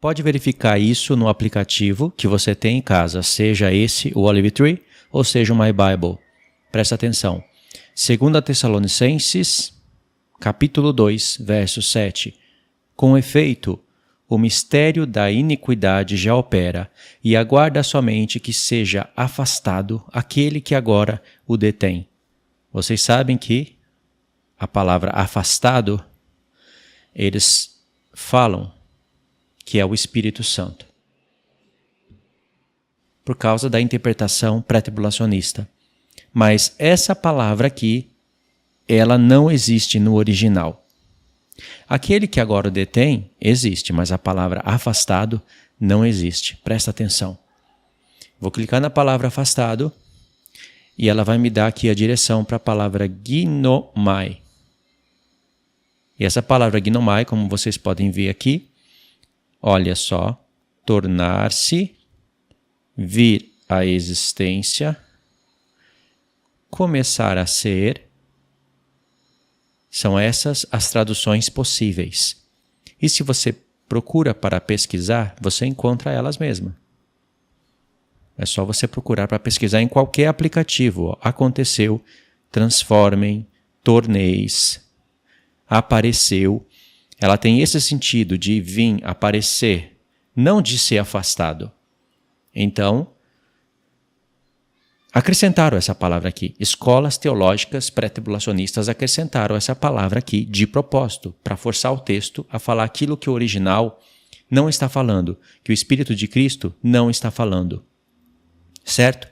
Pode verificar isso no aplicativo que você tem em casa, seja esse, o Olive Tree, ou seja o My Bible. Presta atenção. 2 Tessalonicenses, capítulo 2, verso 7. Com efeito, o mistério da iniquidade já opera, e aguarda somente que seja afastado aquele que agora o detém. Vocês sabem que a palavra afastado, eles falam que é o Espírito Santo, por causa da interpretação pré-tribulacionista. Mas essa palavra aqui, ela não existe no original. Aquele que agora o detém, existe, mas a palavra afastado não existe. Presta atenção. Vou clicar na palavra afastado e ela vai me dar aqui a direção para a palavra ginomai. E essa palavra ginomai, como vocês podem ver aqui, olha só, tornar-se, vir à existência, começar a ser. São essas as traduções possíveis. E se você procura para pesquisar, você encontra elas mesmas. É só você procurar para pesquisar em qualquer aplicativo. Aconteceu, transformem, torneis, apareceu. Ela tem esse sentido de vir, aparecer, não de ser afastado. Então, acrescentaram essa palavra aqui. Escolas teológicas pré-tribulacionistas acrescentaram essa palavra aqui de propósito, para forçar o texto a falar aquilo que o original não está falando, que o Espírito de Cristo não está falando. Certo?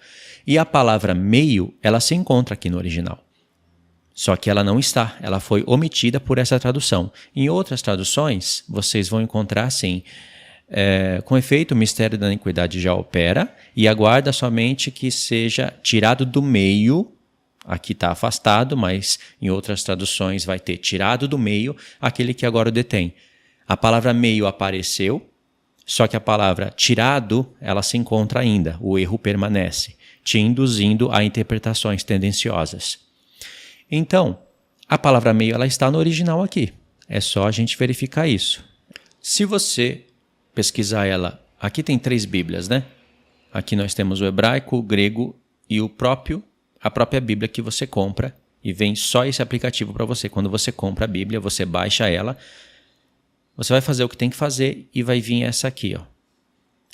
E a palavra meio, ela se encontra aqui no original. Só que ela não está, ela foi omitida por essa tradução. Em outras traduções, vocês vão encontrar assim, com efeito, o mistério da iniquidade já opera e aguarda somente que seja tirado do meio, aqui está afastado, mas em outras traduções vai ter tirado do meio aquele que agora o detém. A palavra meio apareceu, só que a palavra tirado, ela se encontra ainda, o erro permanece, te induzindo a interpretações tendenciosas. Então, a palavra meio ela está no original aqui. É só a gente verificar isso. Se você pesquisar ela, aqui tem 3 Bíblias, né? Aqui nós temos o hebraico, o grego e a própria Bíblia que você compra e vem só esse aplicativo para você. Quando você compra a Bíblia, você baixa ela, você vai fazer o que tem que fazer e vai vir essa aqui, ó.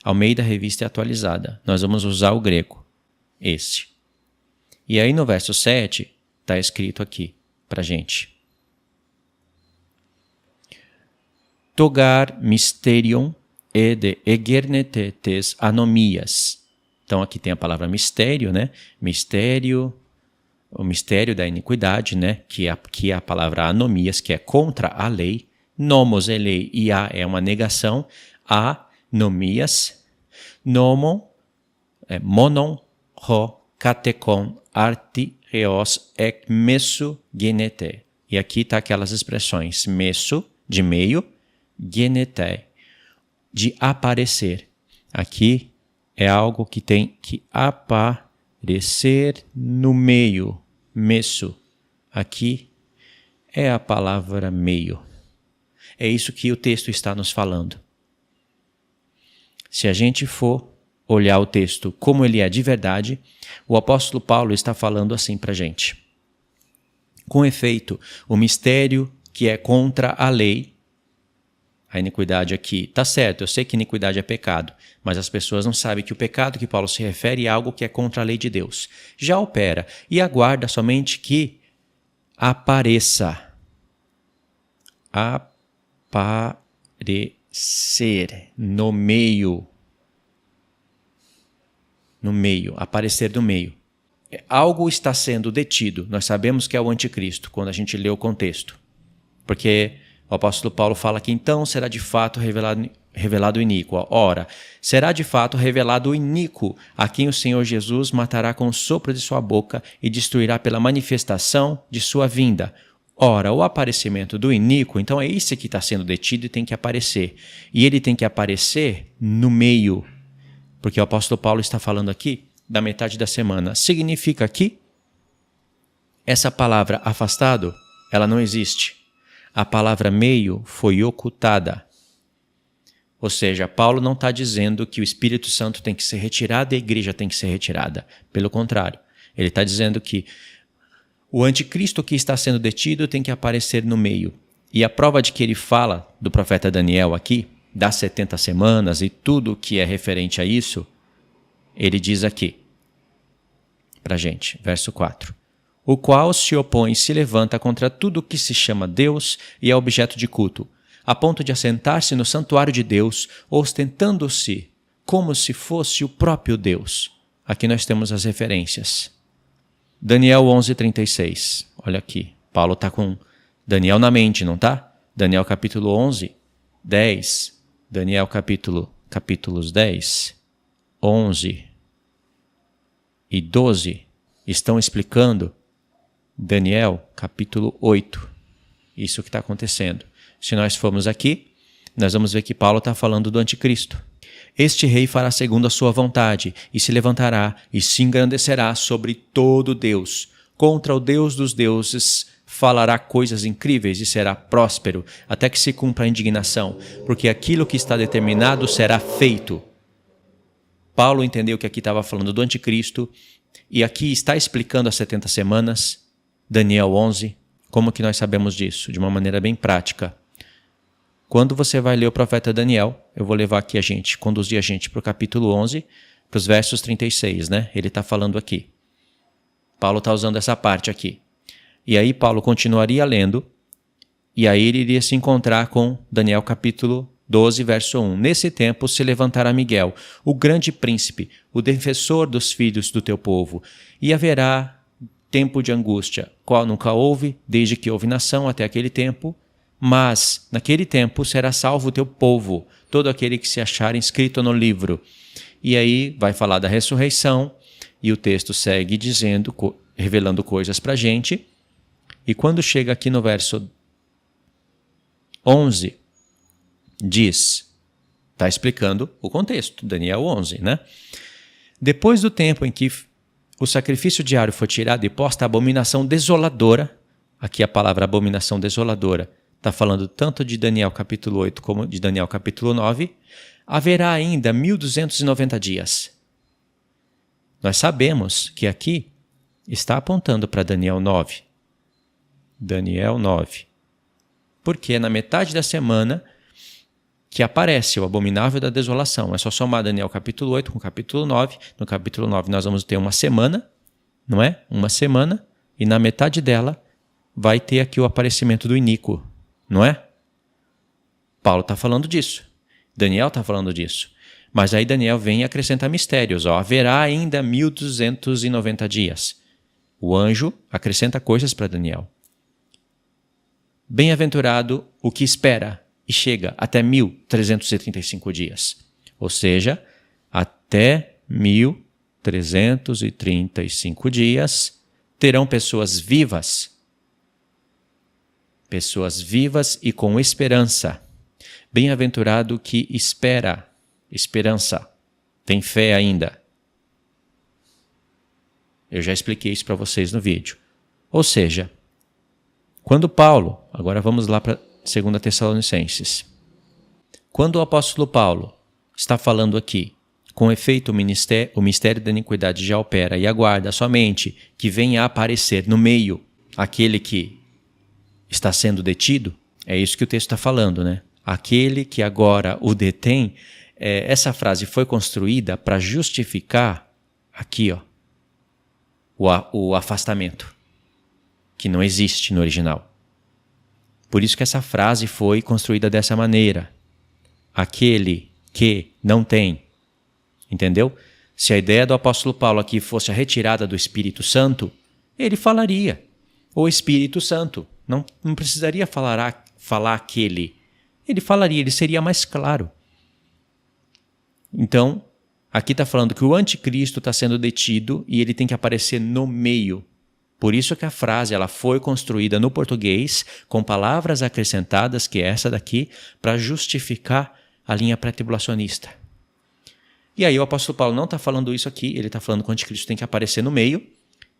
Almeida Revista Atualizada. Nós vamos usar o grego, esse. E aí no verso 7, está escrito aqui para a gente. Togar mysterion ed egernetetes anomias. Então aqui tem a palavra mistério, né? Mistério, o mistério da iniquidade, né? Que é a palavra anomias, que é contra a lei. Nomos é lei e a é uma negação. Anomias. Nomon, monon, ho, katekon, arti, reos, ek, meso, genete. E aqui está aquelas expressões. Meso, de meio, genete, de aparecer. Aqui é algo que tem que aparecer no meio. Meso. Aqui é a palavra meio. É isso que o texto está nos falando. Se a gente for olhar o texto como ele é de verdade, o apóstolo Paulo está falando assim para a gente. Com efeito, o mistério que é contra a lei, a iniquidade aqui, tá certo, eu sei que iniquidade é pecado, mas as pessoas não sabem que o pecado que Paulo se refere é algo que é contra a lei de Deus. Já opera e aguarda somente que apareça. Aparecer no meio. No meio, aparecer do meio. Algo está sendo detido. Nós sabemos que é o anticristo, quando a gente lê o contexto. Porque o apóstolo Paulo fala que então será de fato revelado o iníquo. Ora, será de fato revelado o iníquo, a quem o Senhor Jesus matará com o sopro de sua boca e destruirá pela manifestação de sua vinda. Ora, o aparecimento do iníquo, então é esse que está sendo detido e tem que aparecer. E ele tem que aparecer no meio. Porque o apóstolo Paulo está falando aqui da metade da semana. Significa que essa palavra afastado, ela não existe. A palavra meio foi ocultada. Ou seja, Paulo não está dizendo que o Espírito Santo tem que ser retirado e a igreja tem que ser retirada. Pelo contrário, ele está dizendo que o anticristo que está sendo detido tem que aparecer no meio. E a prova de que ele fala do profeta Daniel aqui, das 70 semanas e tudo que é referente a isso, ele diz aqui para a gente, verso 4. O qual se opõe e se levanta contra tudo que se chama Deus e é objeto de culto, a ponto de assentar-se no santuário de Deus, ostentando-se como se fosse o próprio Deus. Aqui nós temos as referências. Daniel 11:36. Olha aqui, Paulo está com Daniel na mente, não está? Daniel capítulo 11, 10. Daniel capítulos 10, 11 e 12 estão explicando Daniel capítulo 8. Isso que está acontecendo. Se nós formos aqui, nós vamos ver que Paulo está falando do anticristo. Este rei fará segundo a sua vontade, e se levantará e se engrandecerá sobre todo Deus. Contra o Deus dos deuses falará coisas incríveis e será próspero, até que se cumpra a indignação, porque aquilo que está determinado será feito. Paulo entendeu que aqui estava falando do anticristo, e aqui está explicando as 70 semanas, Daniel 11. Como que nós sabemos disso? De uma maneira bem prática. Quando você vai ler o profeta Daniel, eu vou levar aqui conduzir a gente para o capítulo 11, para os versos 36, né? Ele está falando aqui. Paulo está usando essa parte aqui. E aí Paulo continuaria lendo, e aí ele iria se encontrar com Daniel capítulo 12, verso 1. Nesse tempo se levantará Miguel, o grande príncipe, o defensor dos filhos do teu povo, e haverá tempo de angústia, qual nunca houve, desde que houve nação até aquele tempo, mas naquele tempo será salvo o teu povo, todo aquele que se achar inscrito no livro. E aí vai falar da ressurreição, e o texto segue dizendo, revelando coisas para a gente. E quando chega aqui no verso 11, diz, está explicando o contexto, Daniel 11, né? Depois do tempo em que o sacrifício diário foi tirado e posta a abominação desoladora, aqui a palavra abominação desoladora, está falando tanto de Daniel capítulo 8 como de Daniel capítulo 9, haverá ainda 1290 dias. Nós sabemos que aqui está apontando para Daniel 9. Daniel 9. Porque é na metade da semana que aparece o abominável da desolação. É só somar Daniel capítulo 8 com capítulo 9. No capítulo 9 nós vamos ter uma semana, não é? Uma semana, e na metade dela vai ter aqui o aparecimento do iníquo. Não é? Paulo está falando disso. Daniel está falando disso. Mas aí Daniel vem e acrescenta mistérios. Haverá ainda 1290 dias. O anjo acrescenta coisas para Daniel. Bem-aventurado o que espera e chega até 1335 dias. Ou seja, até 1335 dias terão pessoas vivas e com esperança. Bem-aventurado que espera, esperança, tem fé ainda. Eu já expliquei isso para vocês no vídeo. Ou seja, quando Paulo, agora vamos lá para 2 Tessalonicenses. Quando o apóstolo Paulo está falando aqui, com efeito o mistério da iniquidade já opera e aguarda somente que venha a aparecer no meio aquele que está sendo detido, é isso que o texto está falando, né? Aquele que agora o detém, essa frase foi construída para justificar aqui, ó, o afastamento, que não existe no original. Por isso que essa frase foi construída dessa maneira. Aquele que não tem. Entendeu? Se a ideia do apóstolo Paulo aqui fosse a retirada do Espírito Santo, ele falaria o Espírito Santo. Não precisaria falar aquele. Ele falaria, ele seria mais claro. Então, aqui está falando que o anticristo está sendo detido e ele tem que aparecer no meio. Por isso que a frase ela foi construída no português com palavras acrescentadas, que é essa daqui, para justificar a linha pré-tribulacionista. E aí o apóstolo Paulo não está falando isso aqui, ele está falando que o anticristo tem que aparecer no meio.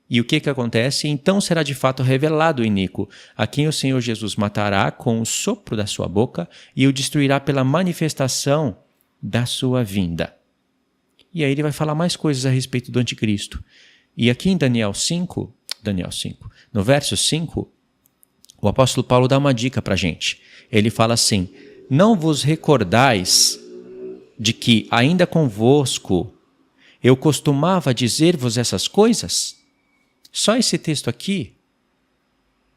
E o que acontece? Então será de fato revelado o iníquo, a quem o Senhor Jesus matará com o sopro da sua boca e o destruirá pela manifestação da sua vinda. E aí ele vai falar mais coisas a respeito do anticristo. E aqui em Daniel 5, no verso 5, o apóstolo Paulo dá uma dica para a gente. Ele fala assim: não vos recordais de que ainda convosco eu costumava dizer-vos essas coisas? Só esse texto aqui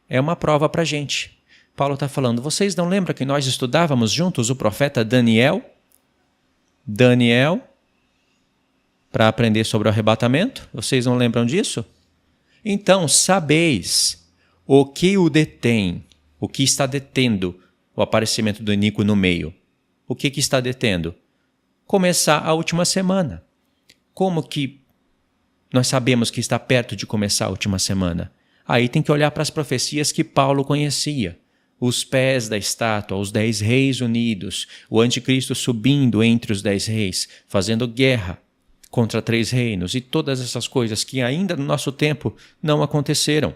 é uma prova para a gente. Paulo está falando, vocês não lembram que nós estudávamos juntos o profeta Daniel? Para aprender sobre o arrebatamento? Vocês não lembram disso? Então, sabeis o que o detém, o que está detendo o aparecimento do iníquo no meio. O que está detendo? Começar a última semana. Como que nós sabemos que está perto de começar a última semana? Aí tem que olhar para as profecias que Paulo conhecia. Os pés da estátua, os 10 reis unidos, o anticristo subindo entre os 10 reis, fazendo guerra contra 3 reinos e todas essas coisas que ainda no nosso tempo não aconteceram.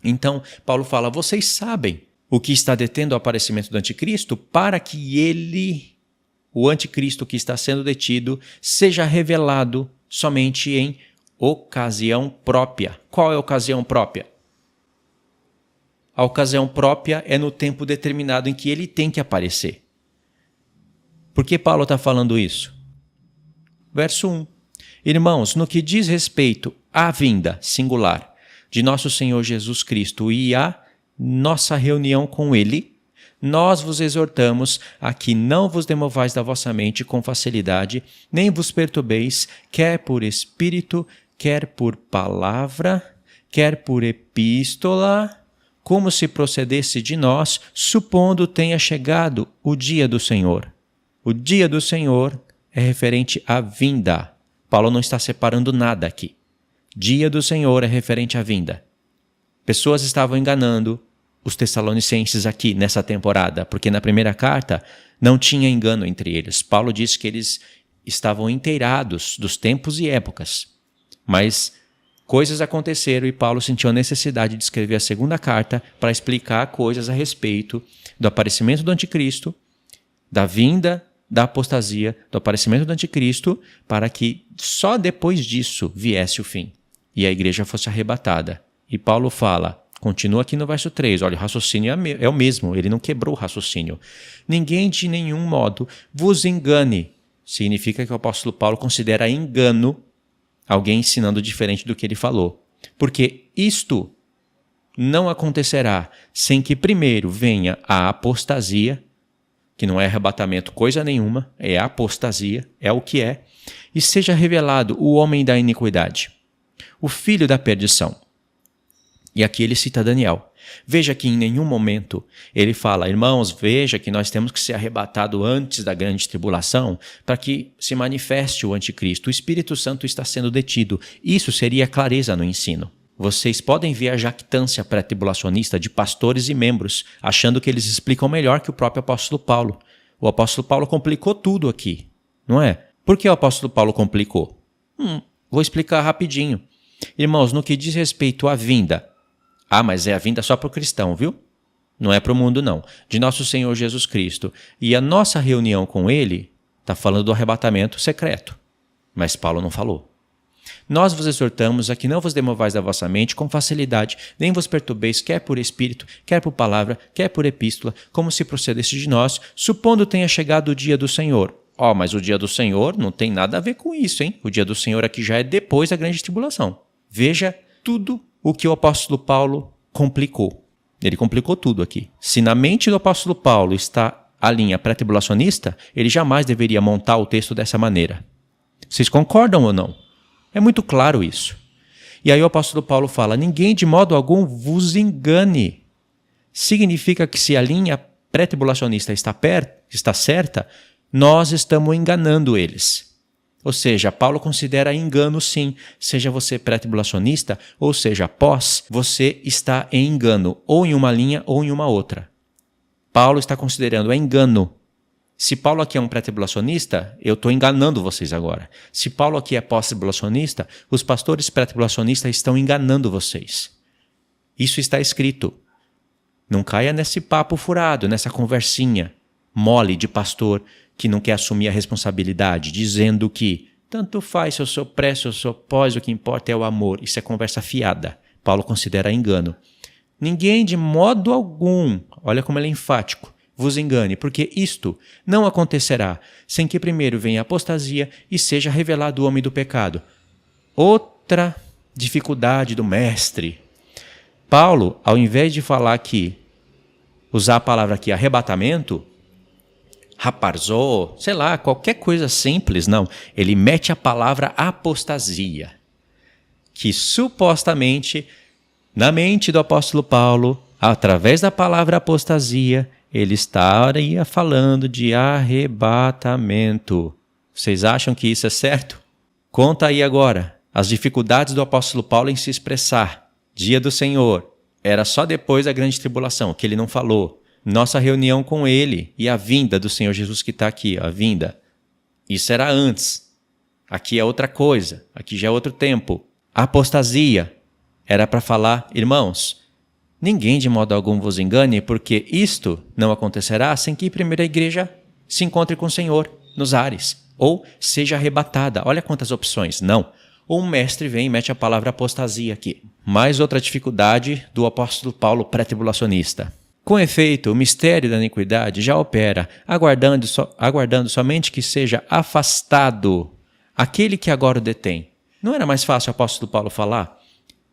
Então, Paulo fala, vocês sabem o que está detendo o aparecimento do anticristo para que ele, o anticristo que está sendo detido, seja revelado somente em ocasião própria. Qual é a ocasião própria? A ocasião própria é no tempo determinado em que ele tem que aparecer. Por que Paulo está falando isso? Verso 1. Irmãos, no que diz respeito à vinda, singular, de nosso Senhor Jesus Cristo e à nossa reunião com Ele, nós vos exortamos a que não vos demovais da vossa mente com facilidade, nem vos perturbeis, quer por espírito, quer por palavra, quer por epístola, como se procedesse de nós, supondo tenha chegado o dia do Senhor. O dia do Senhor é referente à vinda. Paulo não está separando nada aqui. Dia do Senhor é referente à vinda. Pessoas estavam enganando os tessalonicenses aqui nessa temporada, porque na primeira carta não tinha engano entre eles. Paulo disse que eles estavam inteirados dos tempos e épocas. Mas coisas aconteceram e Paulo sentiu a necessidade de escrever a segunda carta para explicar coisas a respeito do aparecimento do anticristo, da vinda da apostasia, do aparecimento do anticristo, para que só depois disso viesse o fim e a igreja fosse arrebatada. E Paulo fala, continua aqui no verso 3, olha, o raciocínio é o mesmo, ele não quebrou o raciocínio. Ninguém de nenhum modo vos engane. Significa que o apóstolo Paulo considera engano alguém ensinando diferente do que ele falou. Porque isto não acontecerá sem que primeiro venha a apostasia, que não é arrebatamento coisa nenhuma, é apostasia, é o que é, e seja revelado o homem da iniquidade, o filho da perdição. E aqui ele cita Daniel. Veja que em nenhum momento ele fala, irmãos, veja que nós temos que ser arrebatados antes da grande tribulação para que se manifeste o anticristo. O Espírito Santo está sendo detido. Isso seria clareza no ensino. Vocês podem ver a jactância pré-tribulacionista de pastores e membros, achando que eles explicam melhor que o próprio apóstolo Paulo. O apóstolo Paulo complicou tudo aqui, não é? Por que o apóstolo Paulo complicou? Vou explicar rapidinho. Irmãos, no que diz respeito à vinda, mas é a vinda só para o cristão, viu? Não é para o mundo, não. De nosso Senhor Jesus Cristo. E a nossa reunião com Ele está falando do arrebatamento secreto. Mas Paulo não falou. Nós vos exortamos a que não vos demovais da vossa mente com facilidade, nem vos perturbeis, quer por espírito, quer por palavra, quer por epístola, como se procedesse de nós, supondo tenha chegado o dia do Senhor. Mas o dia do Senhor não tem nada a ver com isso, hein? O dia do Senhor aqui já é depois da grande tribulação. Veja tudo o que o apóstolo Paulo complicou. Ele complicou tudo aqui. Se na mente do apóstolo Paulo está a linha pré-tribulacionista, ele jamais deveria montar o texto dessa maneira. Vocês concordam ou não? É muito claro isso. E aí o apóstolo Paulo fala, ninguém de modo algum vos engane. Significa que se a linha pré-tribulacionista está certa, nós estamos enganando eles. Ou seja, Paulo considera engano sim, seja você pré-tribulacionista ou seja pós, você está em engano, ou em uma linha ou em uma outra. Paulo está considerando engano. Se Paulo aqui é um pré-tribulacionista, eu estou enganando vocês agora. Se Paulo aqui é pós-tribulacionista, os pastores pré-tribulacionistas estão enganando vocês. Isso está escrito. Não caia nesse papo furado, nessa conversinha mole de pastor que não quer assumir a responsabilidade, dizendo que tanto faz se eu sou pré, se eu sou pós, o que importa é o amor. Isso é conversa fiada. Paulo considera engano. Ninguém de modo algum, olha como ele é enfático, vos engane, porque isto não acontecerá sem que primeiro venha a apostasia e seja revelado o homem do pecado. Outra dificuldade do mestre. Paulo, ao invés de falar aqui, usar a palavra aqui, arrebatamento, raparzou, sei lá, qualquer coisa simples, não. Ele mete a palavra apostasia, que supostamente, na mente do apóstolo Paulo, através da palavra apostasia, ele estaria falando de arrebatamento. Vocês acham que isso é certo? Conta aí agora as dificuldades do apóstolo Paulo em se expressar. Dia do Senhor. Era só depois da grande tribulação, que ele não falou. Nossa reunião com ele e a vinda do Senhor Jesus que está aqui, a vinda. Isso era antes. Aqui é outra coisa. Aqui já é outro tempo. A apostasia era para falar, irmãos, ninguém de modo algum vos engane, porque isto não acontecerá sem que primeiro a igreja se encontre com o Senhor nos ares, ou seja arrebatada. Olha quantas opções. Não. Ou um mestre vem e mete a palavra apostasia aqui. Mais outra dificuldade do apóstolo Paulo pré-tribulacionista. Com efeito, o mistério da iniquidade já opera, aguardando somente que seja afastado aquele que agora o detém. Não era mais fácil o apóstolo Paulo falar?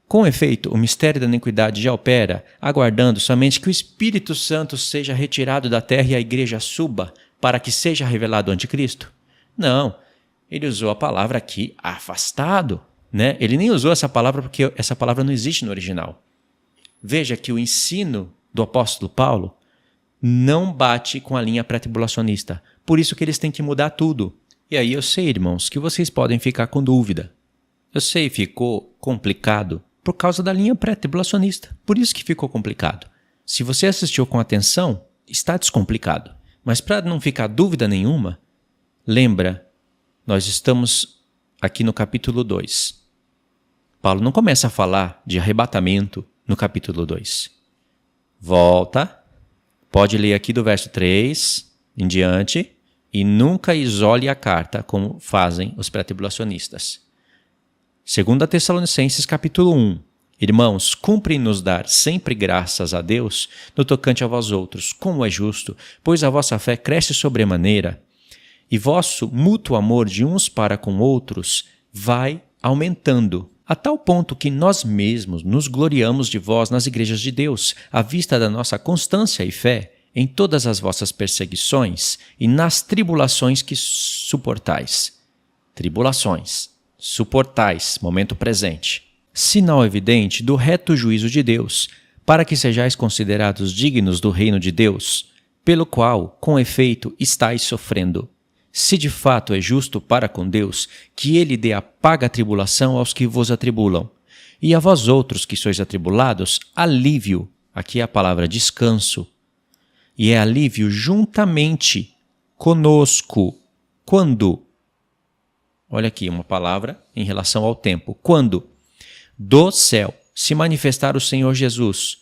Com efeito, o mistério da iniquidade já opera, aguardando somente que o Espírito Santo seja retirado da terra e a igreja suba para que seja revelado o anticristo? Não, ele usou a palavra aqui, afastado, né? Ele nem usou essa palavra porque essa palavra não existe no original. Veja que o ensino do apóstolo Paulo não bate com a linha pré-tribulacionista. Por isso que eles têm que mudar tudo. E aí eu sei, irmãos, que vocês podem ficar com dúvida. Eu sei, ficou complicado por causa da linha pré-tribulacionista. Por isso que ficou complicado. Se você assistiu com atenção, está descomplicado. Mas para não ficar dúvida nenhuma, lembra, nós estamos aqui no capítulo 2. Paulo não começa a falar de arrebatamento no capítulo 2. Volta, pode ler aqui do verso 3 em diante, e nunca isole a carta como fazem os pré-tribulacionistas. 2 Tessalonicenses capítulo 1. Irmãos, cumpre-nos dar sempre graças a Deus no tocante a vós outros, como é justo, pois a vossa fé cresce sobremaneira, e vosso mútuo amor de uns para com outros vai aumentando, a tal ponto que nós mesmos nos gloriamos de vós nas igrejas de Deus, à vista da nossa constância e fé em todas as vossas perseguições e nas tribulações que suportais. Tribulações, suportais, momento presente. Sinal evidente do reto juízo de Deus, para que sejais considerados dignos do reino de Deus, pelo qual, com efeito, estáis sofrendo. Se de fato é justo para com Deus, que ele dê a paga tribulação aos que vos atribulam. E a vós outros que sois atribulados, alívio, aqui é a palavra descanso, e é alívio juntamente conosco. Quando? Olha aqui uma palavra em relação ao tempo. Quando do céu se manifestar o Senhor Jesus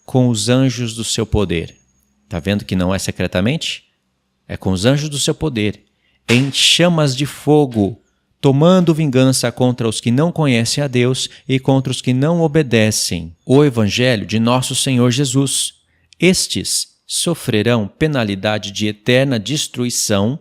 com os anjos do seu poder. Está vendo que não é secretamente? É com os anjos do seu poder, em chamas de fogo, tomando vingança contra os que não conhecem a Deus e contra os que não obedecem o Evangelho de nosso Senhor Jesus. Estes sofrerão penalidade de eterna destruição,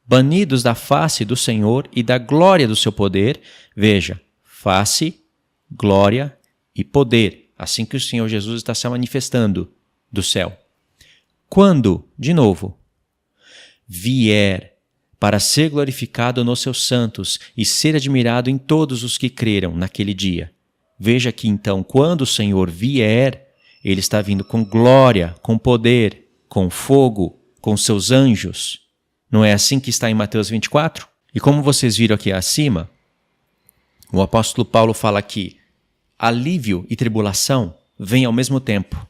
banidos da face do Senhor e da glória do seu poder. Veja, face, glória e poder, assim que o Senhor Jesus está se manifestando do céu. Quando, de novo, vier para ser glorificado nos seus santos e ser admirado em todos os que creram naquele dia. Veja que então, quando o Senhor vier, ele está vindo com glória, com poder, com fogo, com seus anjos. Não é assim que está em Mateus 24? E como vocês viram aqui acima, o apóstolo Paulo fala que alívio e tribulação vêm ao mesmo tempo.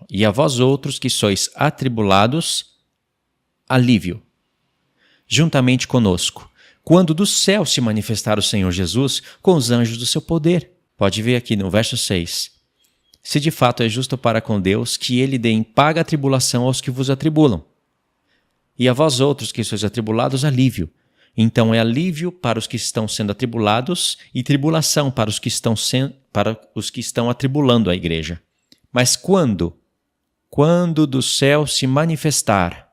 E a vós outros que sois atribulados, alívio, juntamente conosco, quando do céu se manifestar o Senhor Jesus com os anjos do seu poder. Pode ver aqui no verso 6. Se de fato é justo para com Deus, que ele dê em paga a tribulação aos que vos atribulam. e a vós outros que sois atribulados, alívio. Então é alívio para os que estão sendo atribulados e tribulação para os que estão atribulando a igreja. Mas quando? Quando do céu se manifestar.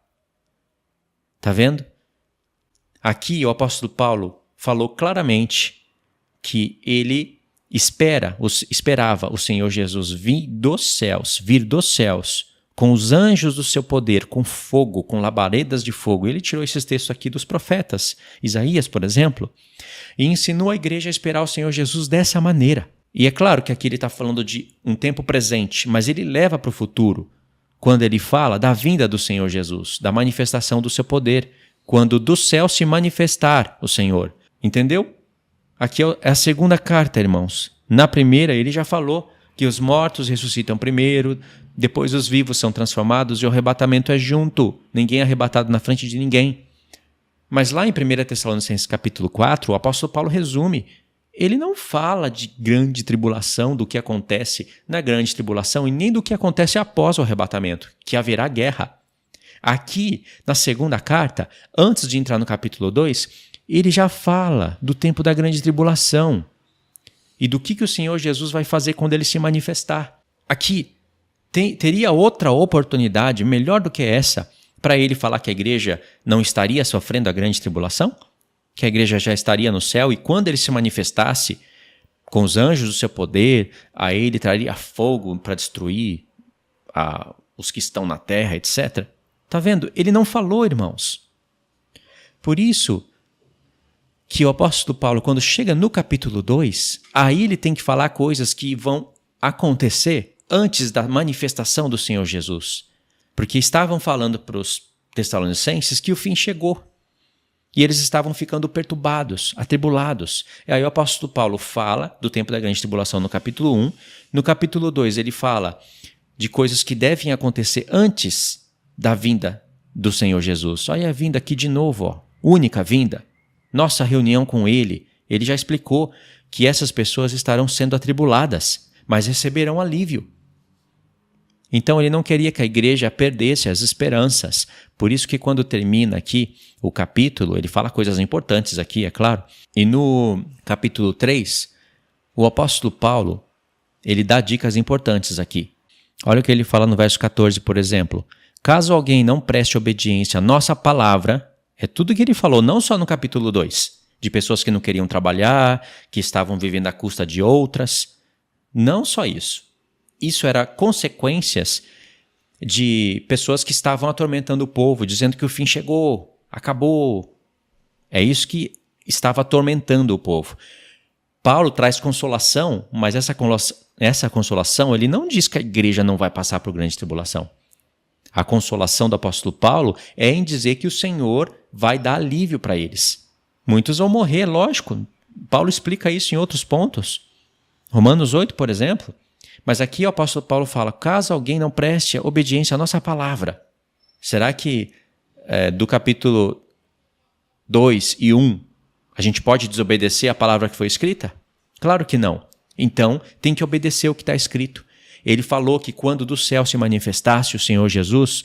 Está vendo? Aqui o apóstolo Paulo falou claramente que ele esperava o Senhor Jesus vir dos céus, com os anjos do seu poder, com fogo, com labaredas de fogo. Ele tirou esses textos aqui dos profetas, Isaías, por exemplo, e ensinou a igreja a esperar o Senhor Jesus dessa maneira. E é claro que aqui ele está falando de um tempo presente, mas ele leva para o futuro, quando ele fala da vinda do Senhor Jesus, da manifestação do seu poder, quando do céu se manifestar o Senhor. Entendeu? Aqui é a segunda carta, irmãos. Na primeira, ele já falou que os mortos ressuscitam primeiro, depois os vivos são transformados e o arrebatamento é junto. Ninguém é arrebatado na frente de ninguém. Mas lá em 1 Tessalonicenses capítulo 4, o apóstolo Paulo resume. Ele não fala de grande tribulação, do que acontece na grande tribulação e nem do que acontece após o arrebatamento, que haverá guerra. Aqui, na segunda carta, antes de entrar no capítulo 2, ele já fala do tempo da grande tribulação e do que o Senhor Jesus vai fazer quando ele se manifestar. Aqui, teria outra oportunidade melhor do que essa para ele falar que a igreja não estaria sofrendo a grande tribulação? Que a igreja já estaria no céu e quando ele se manifestasse com os anjos do seu poder, a ele traria fogo para destruir os que estão na terra, etc. Está vendo? Ele não falou, irmãos. Por isso que o apóstolo Paulo, quando chega no capítulo 2, aí ele tem que falar coisas que vão acontecer antes da manifestação do Senhor Jesus. Porque estavam falando para os tessalonicenses que o fim chegou. E eles estavam ficando perturbados, atribulados. E aí o apóstolo Paulo fala do tempo da grande tribulação no capítulo 1. No capítulo 2 ele fala de coisas que devem acontecer antes da vinda do Senhor Jesus. Olha a vinda aqui de novo, ó. Única vinda. Nossa reunião com ele. Ele já explicou que essas pessoas estarão sendo atribuladas, mas receberão alívio. Então ele não queria que a igreja perdesse as esperanças. Por isso que quando termina aqui o capítulo, ele fala coisas importantes aqui, é claro. E no capítulo 3, o apóstolo Paulo, ele dá dicas importantes aqui. Olha o que ele fala no verso 14, por exemplo. Caso alguém não preste obediência à nossa palavra, é tudo que ele falou, não só no capítulo 2, de pessoas que não queriam trabalhar, que estavam vivendo à custa de outras. Não só isso. Isso era consequências de pessoas que estavam atormentando o povo, dizendo que o fim chegou, acabou. É isso que estava atormentando o povo. Paulo traz consolação, mas essa consolação, ele não diz que a igreja não vai passar por grande tribulação. A consolação do apóstolo Paulo é em dizer que o Senhor vai dar alívio para eles. Muitos vão morrer, lógico. Paulo explica isso em outros pontos. Romanos 8, por exemplo. Mas aqui o apóstolo Paulo fala, caso alguém não preste obediência à nossa palavra. Será que do capítulo 2 e 1 a gente pode desobedecer a palavra que foi escrita? Claro que não. Então tem que obedecer o que está escrito. Ele falou que quando do céu se manifestasse o Senhor Jesus,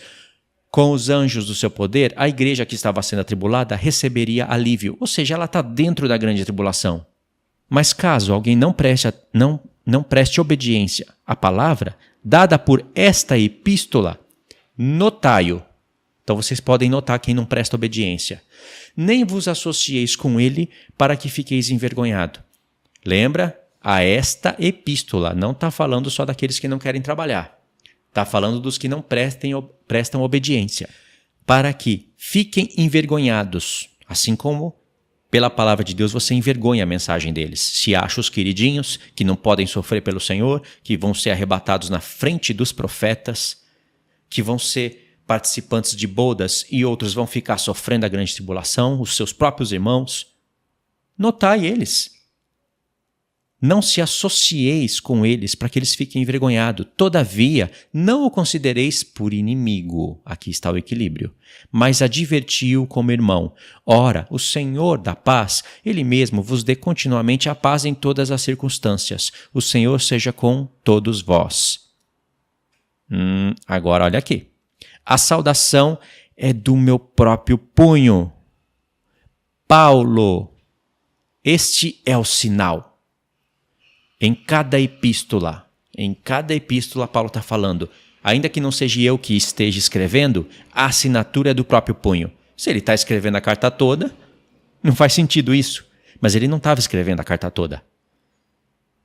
com os anjos do seu poder, a igreja que estava sendo atribulada receberia alívio. Ou seja, ela está dentro da grande tribulação. Mas caso alguém não preste obediência à palavra, dada por esta epístola, notai-o. Então vocês podem notar quem não presta obediência. Nem vos associeis com ele para que fiqueis envergonhado. Lembra? A esta epístola. Não está falando só daqueles que não querem trabalhar. Está falando dos que não prestam obediência. Para que fiquem envergonhados. Assim como pela palavra de Deus você envergonha a mensagem deles. Se acha os queridinhos que não podem sofrer pelo Senhor, que vão ser arrebatados na frente dos profetas, que vão ser participantes de bodas e outros vão ficar sofrendo a grande tribulação, os seus próprios irmãos. Notai eles. Não se associeis com eles para que eles fiquem envergonhados. Todavia, não o considereis por inimigo. Aqui está o equilíbrio. Mas adverti-o como irmão. Ora, o Senhor da paz, Ele mesmo vos dê continuamente a paz em todas as circunstâncias. O Senhor seja com todos vós. Agora olha aqui. A saudação é do meu próprio punho. Paulo, este é o sinal. Em cada epístola, Paulo está falando, ainda que não seja eu que esteja escrevendo, a assinatura é do próprio punho. Se ele está escrevendo a carta toda, não faz sentido isso. Mas ele não estava escrevendo a carta toda.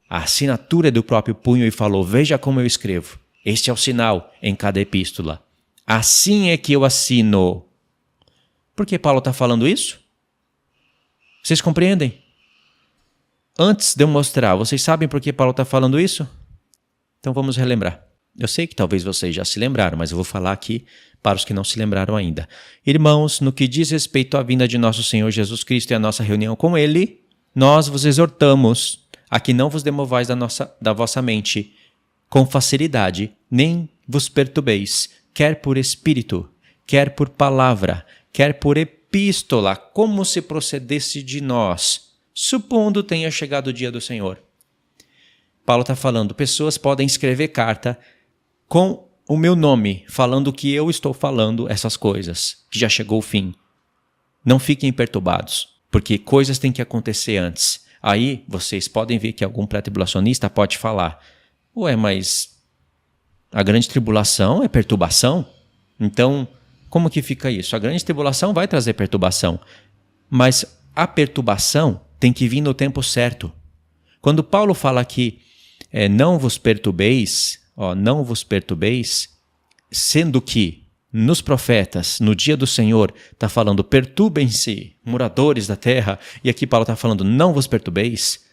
A assinatura é do próprio punho e falou, veja como eu escrevo. Este é o sinal em cada epístola. Assim é que eu assino. Por que Paulo está falando isso? Vocês compreendem? Antes de eu mostrar, vocês sabem por que Paulo está falando isso? Então vamos relembrar. Eu sei que talvez vocês já se lembraram, mas eu vou falar aqui para os que não se lembraram ainda. Irmãos, no que diz respeito à vinda de nosso Senhor Jesus Cristo e à nossa reunião com Ele, nós vos exortamos a que não vos demovais da vossa mente com facilidade, nem vos perturbeis, quer por espírito, quer por palavra, quer por epístola, como se procedesse de nós, supondo tenha chegado o dia do Senhor. Paulo está falando, pessoas podem escrever carta com o meu nome, falando que eu estou falando essas coisas, que já chegou o fim. Não fiquem perturbados, porque coisas têm que acontecer antes. Aí vocês podem ver que algum pré-tribulacionista pode falar, ué, mas a grande tribulação é perturbação? Então, como que fica isso? A grande tribulação vai trazer perturbação, mas a perturbação tem que vir no tempo certo. Quando Paulo fala aqui, não vos perturbeis, sendo que nos profetas, no dia do Senhor, está falando perturbem-se, moradores da terra, e aqui Paulo está falando não vos perturbeis.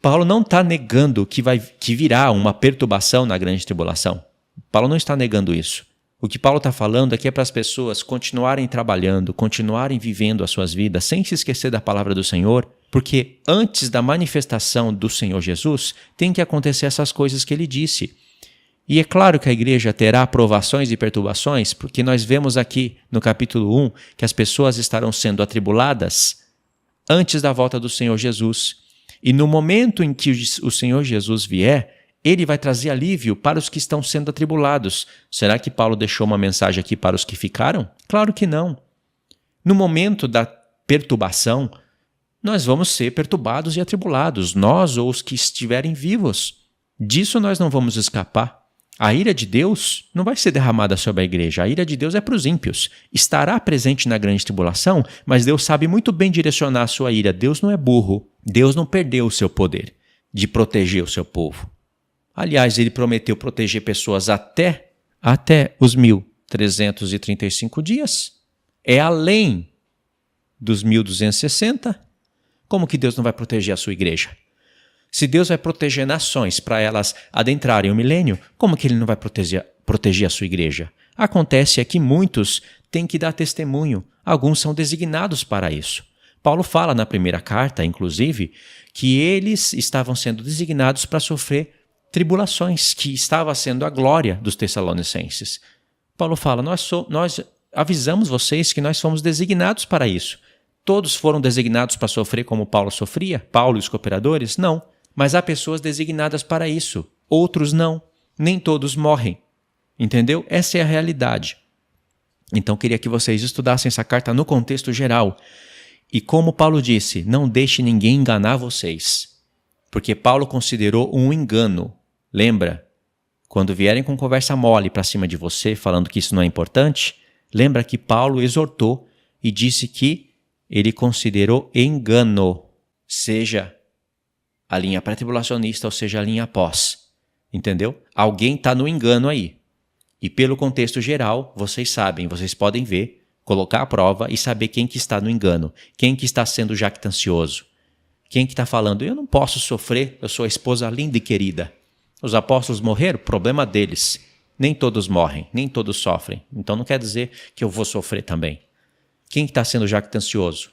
Paulo não está negando que virá uma perturbação na grande tribulação. Paulo não está negando isso. O que Paulo está falando é que é para as pessoas continuarem trabalhando, continuarem vivendo as suas vidas sem se esquecer da palavra do Senhor, porque antes da manifestação do Senhor Jesus, tem que acontecer essas coisas que ele disse. E é claro que a igreja terá provações e perturbações, porque nós vemos aqui no capítulo 1 que as pessoas estarão sendo atribuladas antes da volta do Senhor Jesus. E no momento em que o Senhor Jesus vier, ele vai trazer alívio para os que estão sendo atribulados. Será que Paulo deixou uma mensagem aqui para os que ficaram? Claro que não. No momento da perturbação, nós vamos ser perturbados e atribulados, nós ou os que estiverem vivos. Disso nós não vamos escapar. A ira de Deus não vai ser derramada sobre a igreja. A ira de Deus é para os ímpios. Estará presente na grande tribulação, mas Deus sabe muito bem direcionar a sua ira. Deus não é burro. Deus não perdeu o seu poder de proteger o seu povo. Aliás, ele prometeu proteger pessoas até os 1.335 dias. É além dos 1.260. Como que Deus não vai proteger a sua igreja? Se Deus vai proteger nações para elas adentrarem o milênio, como que Ele não vai proteger a sua igreja? Acontece é que muitos têm que dar testemunho, alguns são designados para isso. Paulo fala na primeira carta, inclusive, que eles estavam sendo designados para sofrer tribulações, que estava sendo a glória dos Tessalonicenses. Paulo fala, nós avisamos vocês que nós fomos designados para isso. Todos foram designados para sofrer como Paulo sofria? Paulo e os cooperadores? Não. Mas há pessoas designadas para isso. Outros não. Nem todos morrem. Entendeu? Essa é a realidade. Então, queria que vocês estudassem essa carta no contexto geral. E como Paulo disse, não deixe ninguém enganar vocês. Porque Paulo considerou um engano. Lembra? Quando vierem com conversa mole para cima de você, falando que isso não é importante, lembra que Paulo exortou e disse que ele considerou engano, seja a linha pré-tribulacionista ou seja a linha pós. Entendeu? Alguém está no engano aí. E pelo contexto geral, vocês sabem, vocês podem ver, colocar a prova e saber quem que está no engano, quem que está sendo jactancioso, quem que está falando, eu não posso sofrer, eu sou a esposa linda e querida. Os apóstolos morreram? Problema deles. Nem todos morrem, nem todos sofrem. Então não quer dizer que eu vou sofrer também. Quem que está sendo jactancioso?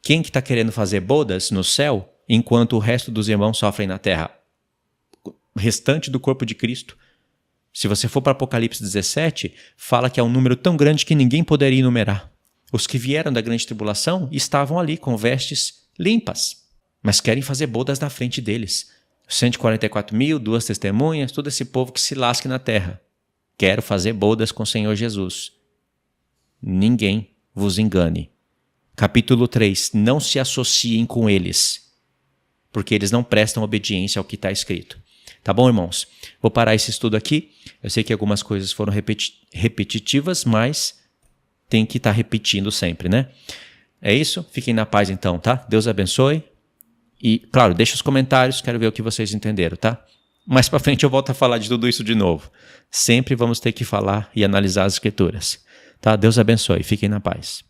Quem que está querendo fazer bodas no céu enquanto o resto dos irmãos sofrem na terra? O restante do corpo de Cristo. Se você for para Apocalipse 17, fala que é um número tão grande que ninguém poderia enumerar. Os que vieram da grande tribulação estavam ali com vestes limpas, mas querem fazer bodas na frente deles. 144 mil, 2 testemunhas, todo esse povo que se lasque na terra. Quero fazer bodas com o Senhor Jesus. ninguém vos engane. Capítulo 3, não se associem com eles, porque eles não prestam obediência ao que está escrito. Tá bom, irmãos? Vou parar esse estudo aqui. Eu sei que algumas coisas foram repetitivas, mas tem que estar repetindo sempre, né? É isso? Fiquem na paz então, tá? Deus abençoe. E, claro, deixa os comentários, quero ver o que vocês entenderam, tá? Mais pra frente eu volto a falar de tudo isso de novo. Sempre vamos ter que falar e analisar as escrituras. Tá? Deus abençoe. Fiquem na paz.